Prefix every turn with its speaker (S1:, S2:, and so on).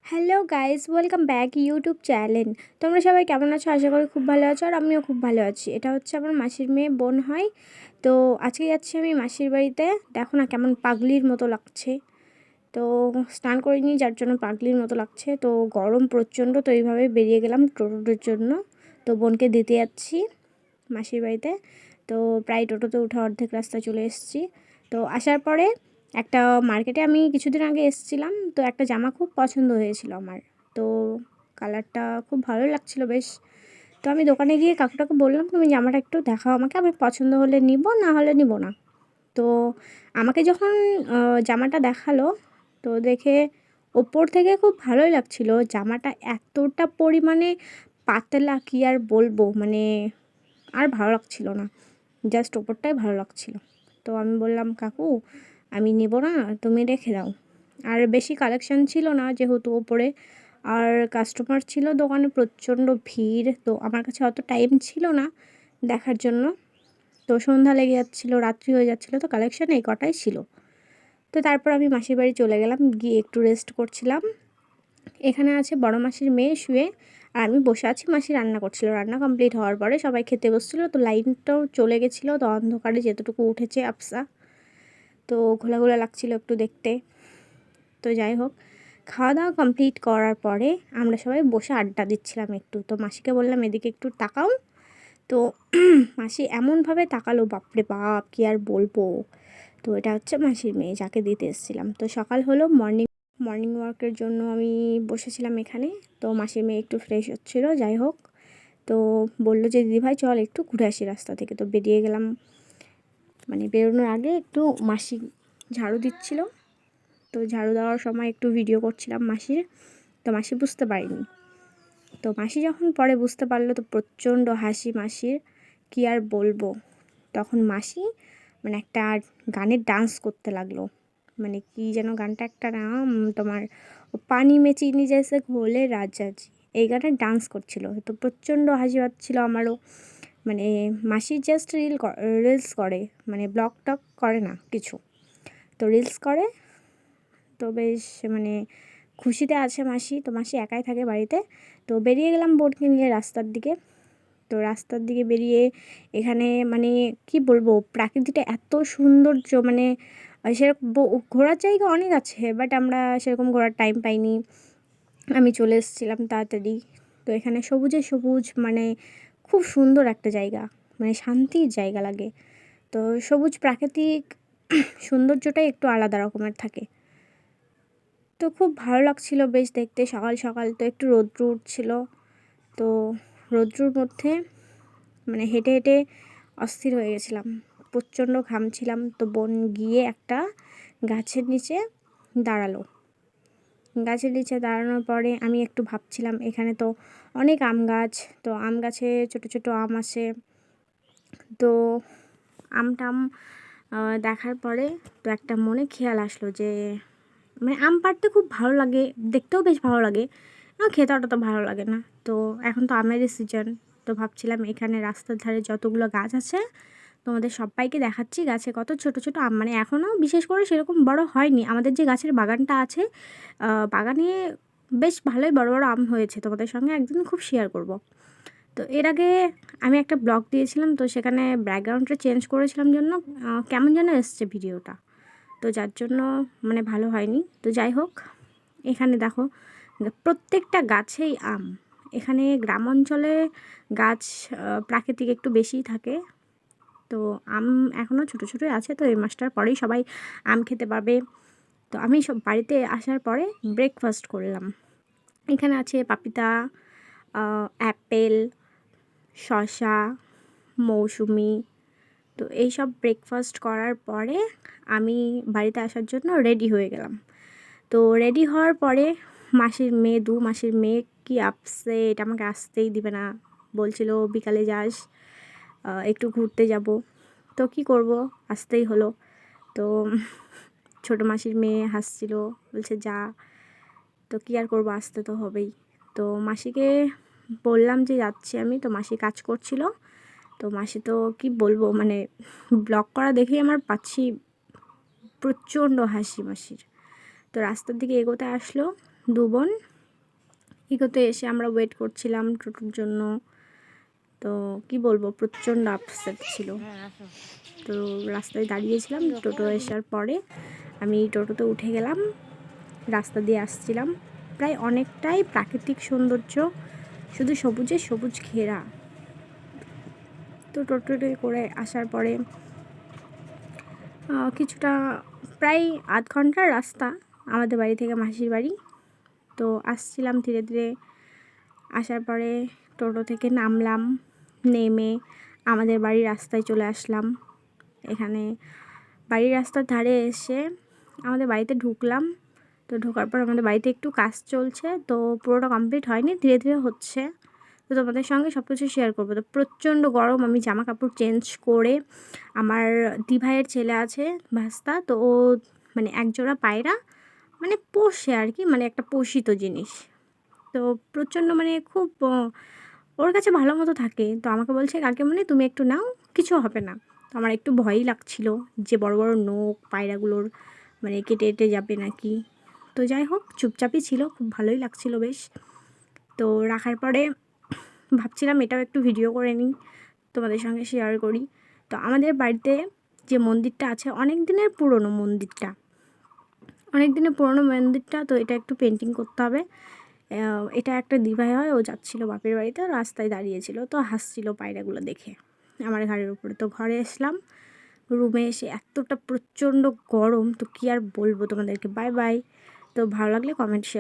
S1: Hello guys, welcome back YouTube channel. তোমরা সবাই কেমন আছো? আশা করি খুব ভালো আছো, আর আমিও খুব ভালো আছি। এটা হচ্ছে আমার মাসির মেয়ে, বোন হয়। তো আজকে যাচ্ছি আমি মাসির বাড়িতে। দেখো না কেমন পাগলির মতো লাগছে। তো স্নান করিনি, যার জন্য পাগলির মতো লাগছে। তো গরম প্রচণ্ড, তো এইভাবে বেরিয়ে গেলাম টোটোর জন্য। তো বোনকে দিতে যাচ্ছি মাসির বাড়িতে। তো প্রায় টোটোতে উঠে অর্ধেক রাস্তা চলে এসেছি। তো আসার পরে একটা মার্কেটে আমি কিছুদিন আগে এসেছিলাম, তো একটা জামা খুব পছন্দ হয়েছিল আমার। তো কালারটা খুব ভালো লাগছিল বেশ। তো আমি দোকানে গিয়ে কাকুটাকে বললাম, তুমি জামাটা একটু দেখাও আমাকে, আমি পছন্দ হলে নিব, না হলে নিব না। তো আমাকে যখন জামাটা দেখালো, তো দেখে ওপর থেকে খুব ভালোই লাগছিল। জামাটা এতটা পরিমাণে পাতলা, কি আর বলবো, মানে আর ভালো লাগছিল না, জাস্ট ওপরটাই ভালো লাগছিল। তো আমি বললাম, কাকু আমি নেব না, তুমি রেখে দাও। আর বেশি কালেকশান ছিল না যেহেতু ওপরে, আর কাস্টমার ছিল দোকানে প্রচণ্ড ভিড়, তো আমার কাছে অত টাইম ছিল না দেখার জন্য। তো সন্ধ্যা লেগে যাচ্ছিলো, রাত্রি হয়ে যাচ্ছিলো, তো কালেকশান এই কটাই ছিল। তো তারপর আমি মাসির বাড়ি চলে গেলাম, গিয়ে একটু রেস্ট করছিলাম। এখানে আছে বড় মাসির মেয়ে শুয়ে, আর আমি বসে আছি। মাসি রান্না করছিল, রান্না কমপ্লিট হওয়ার পরে সবাই খেতে বসছিলো। তো লাইনটাও চলে গেছিলো, তো অন্ধকারে যেতটুকু উঠেছে আবসা, তো ঘোলা ঘোলা লাগছিল একটু দেখতে। তো যাই হোক, খাওয়া দাওয়া কমপ্লিট করার পরে আমরা সবাই বসে আড্ডা দিচ্ছিলাম একটু। তো মাসিকে বললাম, এদিকে একটু তাকাও। তো মাসি এমনভাবে তাকালো, বাপরে বাপ, কি আর বলবো। তো এটা হচ্ছে মাসির মেয়ে, যাকে দিতে এসেছিলাম। তো সকাল হলো, মর্নিং ওয়াকের জন্য আমি বসেছিলাম এখানে। তো মাসির মেয়ে একটু ফ্রেশ হচ্ছিলো। যাই হোক, তো বললো যে দিদিভাই চল একটু ঘুরে আসি রাস্তা থেকে। তো বেরিয়ে গেলাম। মানে বেরোনোর আগে একটু মাসি ঝাড়ু দিচ্ছিল, তো ঝাড়ু দেওয়ার সময় একটু ভিডিও করছিলাম মাসির। তো মাসি বুঝতে পারিনি। তো মাসি যখন পরে বুঝতে পারলো, তো প্রচণ্ড হাসি মাসির, কি আর বলবো। তখন মাসি মানে একটা গানের ডান্স করতে লাগলো। মানে কি যেন গানটা, একটা নাম তোমার, পানি মে চিনি জैसे ঘোলে রাজাজি, এই গানের ডান্স করছিল। তো প্রচণ্ড হাসি পাচ্ছিলো আমারও। মানে মাসি জাস্ট রিলস করে, মানে ব্লগ টক করে না কিছু, তো রিলস করে। তো বেশ মানে খুশিতে আছে মাসি। তো মাসি একাই থাকে বাড়িতে। তো বেরিয়ে গেলাম বোনকে নিয়ে রাস্তার দিকে। তো রাস্তার দিকে বেরিয়ে এখানে মানে কি বলবো, প্রাকৃতিটা এত সৌন্দর্য, মানে সেরকম ঘোরার জায়গা অনেক আছে, বাট আমরা সেরকম ঘোরার টাইম পাইনি, আমি চলে এসেছিলাম তাড়াতাড়ি। তো এখানে সবুজে সবুজ, মানে খুব সুন্দর একটা জায়গা, মানে শান্তির জায়গা লাগে। তো সবুজ প্রাকৃতিক সৌন্দর্যটাই একটু আলাদা রকমের থাকে। তো খুব ভালো লাগছিল বেশ দেখতে। সকাল সকাল তো একটু রৌদ্র উঠছিল, তো রৌদ্রুর মধ্যে মানে হেঁটে হেঁটে অস্থির হয়ে গেছিলাম, প্রচণ্ড ঘামছিলাম। তো বোন গিয়ে একটা গাছের নিচে দাঁড়ালো। গাছের নিচে দাঁড়ানোর পরে আমি একটু ভাবছিলাম, এখানে তো অনেক আম গাছ, তো আম গাছে ছোটো ছোটো আম আসে। তো আম টাম দেখার পরে তো একটা মনে খেয়াল আসলো যে মানে আম পাড়তে খুব ভালো লাগে, দেখতেও বেশ ভালো লাগে, খেতে অতটা ভালো লাগে না। তো এখন তো আমেরই সিজন। তো ভাবছিলাম এখানে রাস্তার ধারে যতগুলো গাছ আছে তোমাদের সবাইকে দেখাচ্ছি, গাছে কত ছোট ছোট আম, মানে এখনও বিশেষ করে সেরকম বড় হয়নি। আমাদের যে গাছের বাগানটা আছে, বাগানে বেশ ভালোই বড় বড় আম হয়েছে, তোমাদের সঙ্গে একদিন খুব শেয়ার করব। তো এর আগে আমি একটা ব্লগ দিয়েছিলাম, তো সেখানে ব্যাকগ্রাউন্ডটা চেঞ্জ করেছিলাম জন্য কেমন যেন এসছে ভিডিওটা, তো যার জন্য মানে ভালো হয়নি। তো যাই হোক, এখানে দেখো প্রত্যেকটা গাছেই আম। এখানে গ্রাম অঞ্চলে গাছ প্রাকৃতিক একটু বেশিই থাকে। তো আম এখনও ছোটো ছোটোই আছে, তো এই মাসটার পরেই সবাই আম খেতে পারবে। তো আমি সব বাড়িতে আসার পরে ব্রেকফাস্ট করলাম। এখানে আছে পাপিতা, অ্যাপেল, শসা, মৌসুমি। তো এইসব ব্রেকফাস্ট করার পরে আমি বাড়িতে আসার জন্য রেডি হয়ে গেলাম। তো রেডি হওয়ার পরে মাসির মেয়ে, মাসির মেয়ে কি আপসেট, আমাকে আসতেই দিবে না, বলছিল বিকালে যাস, একটু ঘুরতে যাব। তো কি করব, আসতেই হলো। তো ছোটো মাসির মেয়ে হাসছিল, বলছে যা। তো কী আর করবো, আসতে তো হবেই। তো মাসিকে বললাম যে যাচ্ছি আমি। তো মাসি কাজ করছিল। তো মাসি তো কি বলবো, মানে ব্লগ করা দেখেই আমার পাচ্ছি প্রচণ্ড হাসি মাসির। তো রাস্তার দিকে এগোতে আসলো দু বোন। ইকোতে এসে আমরা ওয়েট করছিলাম টোটোর জন্য। তো কি বলবো, প্রচণ্ড আপসেট ছিল। তো রাস্তায় দাঁড়িয়েছিলাম, টোটো আসার পরে আমি টোটোতে উঠে গেলাম। রাস্তা দিয়ে আসছিলাম, প্রায় অনেকটাই প্রাকৃতিক সৌন্দর্য, শুধু সবুজে সবুজ ঘেরা। তো টোটোতে করে আসার পরে কিছুটা প্রায় আধ ঘন্টার রাস্তা আমাদের বাড়ি থেকে মাসির বাড়ি। তো আসছিলাম ধীরে ধীরে, আসার পরে টোটো থেকে নামলাম, নেমে আমাদের বাড়ির রাস্তায় চলে আসলাম। এখানে বাড়ির রাস্তার ধারে এসে আমাদের বাড়িতে ঢুকলাম। তো ঢোকার পর আমাদের বাড়িতে একটু কাজ চলছে, তো পুরোটা কমপ্লিট হয়নি, ধীরে ধীরে হচ্ছে। তো তোমাদের সঙ্গে সব কিছু শেয়ার করবো। তো প্রচণ্ড গরম, আমি জামা কাপড় চেঞ্জ করে, আমার দিভাইয়ের ছেলে আছে ভাস্তা, তো ও মানে একজোড়া পায়রা মানে পোষে আর কি, মানে একটা পোষিত জিনিস। তো প্রচণ্ড মানে খুব ওর কাছে ভালো মতো থাকে। তো আমাকে বলছে, কাকিমণি তুমি একটু নাও, কিছু হবে না। তো আমার একটু ভয়ই লাগছিল যে বড় বড় নখ পায়রাগুলোর মানে কেটে কেটে যাবে নাকি। তো যাই হোক, চুপচাপই ছিল, খুব ভালোই লাগছিল বেশ। তো রাখার পরে ভাবছিলাম এটাও একটু ভিডিও করে নিই, তোমাদের সঙ্গে শেয়ার করি। তো আমাদের বাড়িতে যে মন্দিরটা আছে, অনেক দিনের পুরনো মন্দিরটা, তো এটা একটু পেন্টিং করতে হবে। এটা একটা দিভাই হয়, ও যাচ্ছিলো বাপের বাড়িতে, রাস্তায় দাঁড়িয়েছিল, তো হাসছিল পায়রাগুলো দেখে আমার ঘাড়ের উপরে। তো ঘরে এসলাম, রুমে এসে এতটা প্রচণ্ড গরম, তো কী আর বলবো তোমাদেরকে। Bye bye. তো ভালো লাগলে কমেন্ট শেয়ার